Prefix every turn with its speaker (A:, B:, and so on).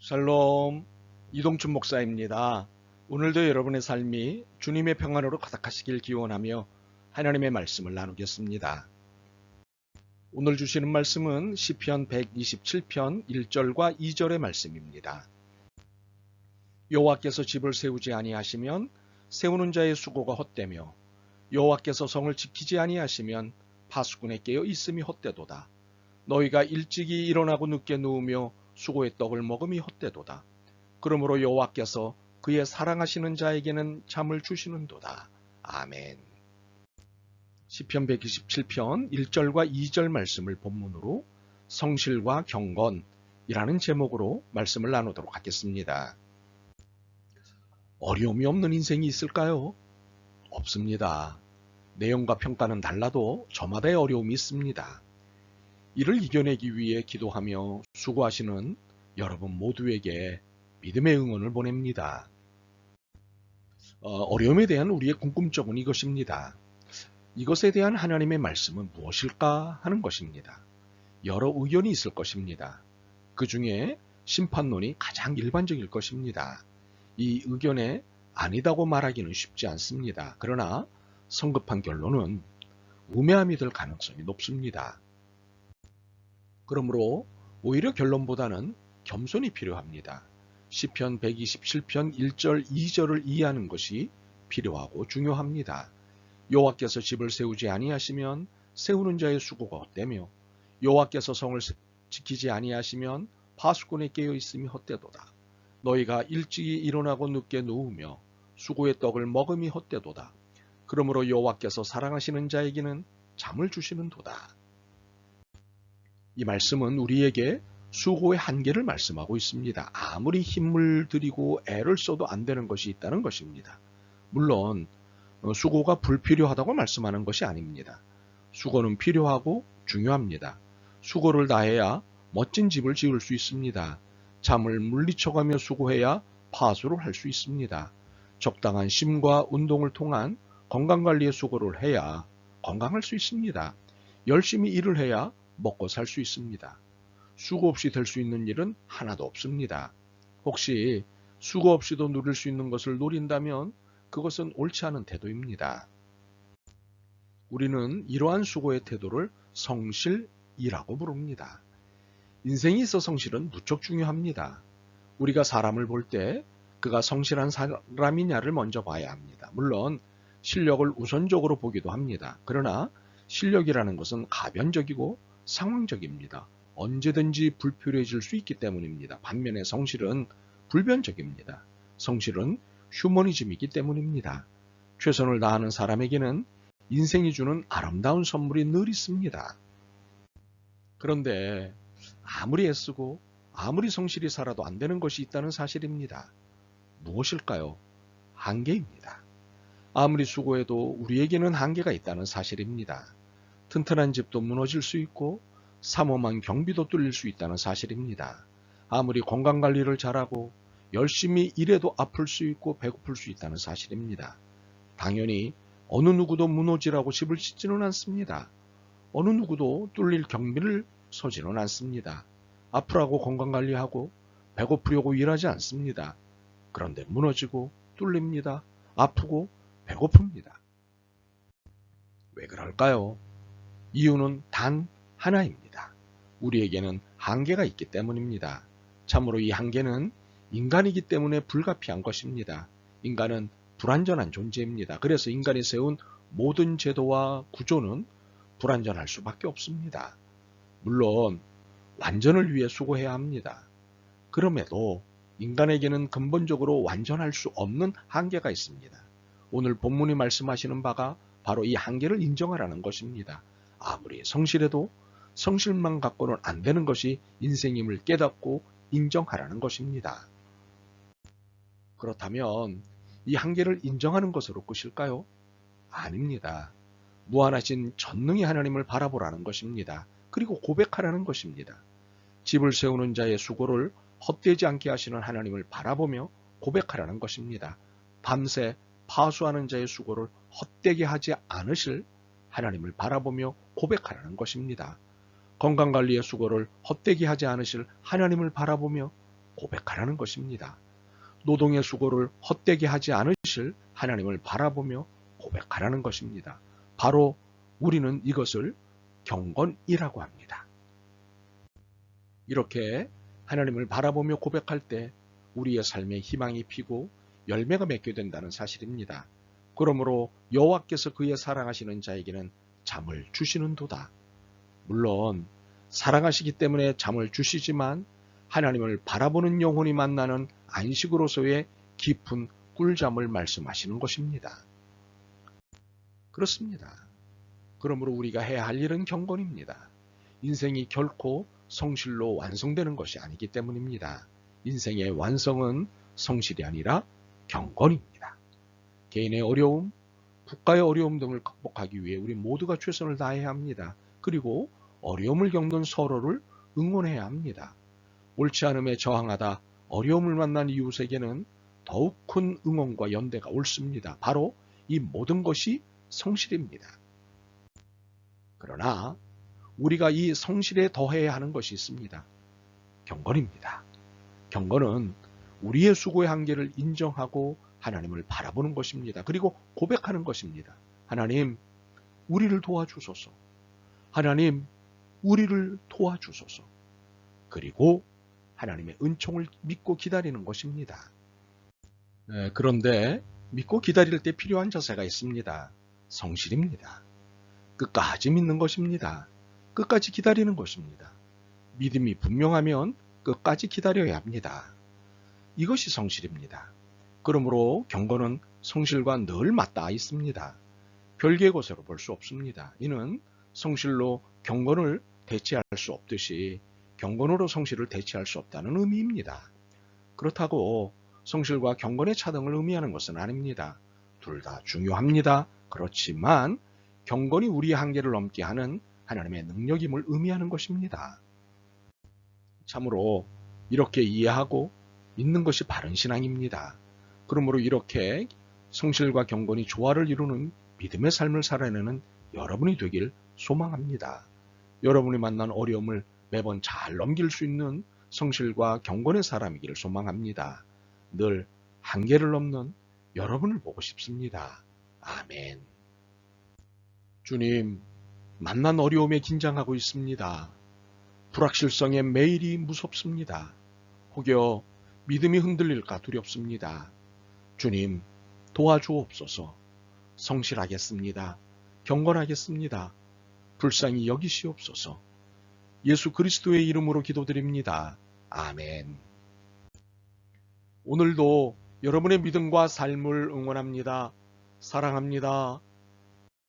A: 샬롬, 이동춘 목사입니다. 오늘도 여러분의 삶이 주님의 평안으로 가득하시길 기원하며 하나님의 말씀을 나누겠습니다. 오늘 주시는 말씀은 시편 127편 1절과 2절의 말씀입니다. 여호와께서 집을 세우지 아니하시면 세우는 자의 수고가 헛되며 여호와께서 성을 지키지 아니하시면 파수꾼의 깨어 있음이 헛되도다. 너희가 일찍이 일어나고 늦게 누우며 수고의 떡을 먹음이 헛되도다. 그러므로 여호와께서 그의 사랑하시는 자에게는 잠을 주시는도다. 아멘. 시편 127편 1절과 2절 말씀을 본문으로 성실과 경건이라는 제목으로 말씀을 나누도록 하겠습니다. 어려움이 없는 인생이 있을까요? 없습니다. 내용과 평가는 달라도 저마다의 어려움이 있습니다. 이를 이겨내기 위해 기도하며 수고하시는 여러분 모두에게 믿음의 응원을 보냅니다. 어려움에 대한 우리의 궁금증은 이것입니다. 이것에 대한 하나님의 말씀은 무엇일까 하는 것입니다. 여러 의견이 있을 것입니다. 그 중에 심판론이 가장 일반적일 것입니다. 이 의견에 아니다고 말하기는 쉽지 않습니다. 그러나 성급한 결론은 우매함이 될 가능성이 높습니다. 그러므로 오히려 결론보다는 겸손이 필요합니다. 시편 127편 1절 2절을 이해하는 것이 필요하고 중요합니다. 여호와께서 집을 세우지 아니하시면 세우는 자의 수고가 헛되며 여호와께서 성을 지키지 아니하시면 파수꾼의 깨어 있음이 헛되도다. 너희가 일찍이 일어나고 늦게 누우며 수고의 떡을 먹음이 헛되도다. 그러므로 여호와께서 사랑하시는 자에게는 잠을 주시는도다. 이 말씀은 우리에게 수고의 한계를 말씀하고 있습니다. 아무리 힘을 들이고 애를 써도 안 되는 것이 있다는 것입니다. 물론 수고가 불필요하다고 말씀하는 것이 아닙니다. 수고는 필요하고 중요합니다. 수고를 다해야 멋진 집을 지을 수 있습니다. 잠을 물리쳐가며 수고해야 파수를 할 수 있습니다. 적당한 쉼과 운동을 통한 건강관리의 수고를 해야 건강할 수 있습니다. 열심히 일을 해야 먹고 살 수 있습니다. 수고 없이 될 수 있는 일은 하나도 없습니다. 혹시 수고 없이도 누릴 수 있는 것을 노린다면 그것은 옳지 않은 태도입니다. 우리는 이러한 수고의 태도를 성실이라고 부릅니다. 인생에 있어 성실은 무척 중요합니다. 우리가 사람을 볼 때 그가 성실한 사람이냐를 먼저 봐야 합니다. 물론 실력을 우선적으로 보기도 합니다. 그러나 실력이라는 것은 가변적이고 상황적입니다. 언제든지 불필요해질 수 있기 때문입니다. 반면에 성실은 불변적입니다. 성실은 휴머니즘이기 때문입니다. 최선을 다하는 사람에게는 인생이 주는 아름다운 선물이 늘 있습니다. 그런데 아무리 애쓰고 아무리 성실히 살아도 안 되는 것이 있다는 사실입니다. 무엇일까요? 한계입니다. 아무리 수고해도 우리에게는 한계가 있다는 사실입니다. 튼튼한 집도 무너질 수 있고 삼엄한 경비도 뚫릴 수 있다는 사실입니다. 아무리 건강관리를 잘하고 열심히 일해도 아플 수 있고 배고플 수 있다는 사실입니다. 당연히 어느 누구도 무너지라고 집을 짓지는 않습니다. 어느 누구도 뚫릴 경비를 서지는 않습니다. 아프라고 건강관리하고 배고프려고 일하지 않습니다. 그런데 무너지고 뚫립니다. 아프고 배고픕니다. 왜 그럴까요? 이유는 단 하나입니다. 우리에게는 한계가 있기 때문입니다. 참으로 이 한계는 인간이기 때문에 불가피한 것입니다. 인간은 불완전한 존재입니다. 그래서 인간이 세운 모든 제도와 구조는 불완전할 수밖에 없습니다. 물론 완전을 위해 수고해야 합니다. 그럼에도 인간에게는 근본적으로 완전할 수 없는 한계가 있습니다. 오늘 본문이 말씀하시는 바가 바로 이 한계를 인정하라는 것입니다. 아무리 성실해도 성실만 갖고는 안 되는 것이 인생임을 깨닫고 인정하라는 것입니다. 그렇다면 이 한계를 인정하는 것으로 끝일까요? 아닙니다. 무한하신 전능의 하나님을 바라보라는 것입니다. 그리고 고백하라는 것입니다. 집을 세우는 자의 수고를 헛되지 않게 하시는 하나님을 바라보며 고백하라는 것입니다. 밤새 파수하는 자의 수고를 헛되게 하지 않으실 하나님을 바라보며 고백하라는 것입니다. 건강관리의 수고를 헛되게 하지 않으실 하나님을 바라보며 고백하라는 것입니다. 노동의 수고를 헛되게 하지 않으실 하나님을 바라보며 고백하라는 것입니다. 바로 우리는 이것을 경건이라고 합니다. 이렇게 하나님을 바라보며 고백할 때 우리의 삶에 희망이 피고 열매가 맺게 된다는 사실입니다. 그러므로 여호와께서 그의 사랑하시는 자에게는 잠을 주시는도다. 물론 사랑하시기 때문에 잠을 주시지만 하나님을 바라보는 영혼이 만나는 안식으로서의 깊은 꿀잠을 말씀하시는 것입니다. 그렇습니다. 그러므로 우리가 해야 할 일은 경건입니다. 인생이 결코 성실로 완성되는 것이 아니기 때문입니다. 인생의 완성은 성실이 아니라 경건입니다. 개인의 어려움, 국가의 어려움 등을 극복하기 위해 우리 모두가 최선을 다해야 합니다. 그리고 어려움을 겪는 서로를 응원해야 합니다. 옳지 않음에 저항하다 어려움을 만난 이웃에게는 더욱 큰 응원과 연대가 옳습니다. 바로 이 모든 것이 성실입니다. 그러나 우리가 이 성실에 더해야 하는 것이 있습니다. 경건입니다. 경건은 우리의 수고의 한계를 인정하고 하나님을 바라보는 것입니다. 그리고 고백하는 것입니다. 하나님, 우리를 도와주소서. 하나님, 우리를 도와주소서. 그리고 하나님의 은총을 믿고 기다리는 것입니다. 그런데 믿고 기다릴 때 필요한 자세가 있습니다. 성실입니다. 끝까지 믿는 것입니다. 끝까지 기다리는 것입니다. 믿음이 분명하면 끝까지 기다려야 합니다. 이것이 성실입니다. 그러므로 경건은 성실과 늘 맞닿아 있습니다. 별개의 것으로 볼 수 없습니다. 이는 성실로 경건을 대체할 수 없듯이 경건으로 성실을 대체할 수 없다는 의미입니다. 그렇다고 성실과 경건의 차등을 의미하는 것은 아닙니다. 둘 다 중요합니다. 그렇지만 경건이 우리의 한계를 넘게 하는 하나님의 능력임을 의미하는 것입니다. 참으로 이렇게 이해하고 믿는 것이 바른 신앙입니다. 그러므로 이렇게 성실과 경건이 조화를 이루는 믿음의 삶을 살아내는 여러분이 되길 소망합니다. 여러분이 만난 어려움을 매번 잘 넘길 수 있는 성실과 경건의 사람이기를 소망합니다. 늘 한계를 넘는 여러분을 보고 싶습니다. 아멘. 주님, 만난 어려움에 긴장하고 있습니다. 불확실성에 매일이 무섭습니다. 혹여 믿음이 흔들릴까 두렵습니다. 주님, 도와주옵소서. 성실하겠습니다. 경건하겠습니다. 불쌍히 여기시옵소서. 예수 그리스도의 이름으로 기도드립니다. 아멘. 오늘도 여러분의 믿음과 삶을 응원합니다. 사랑합니다.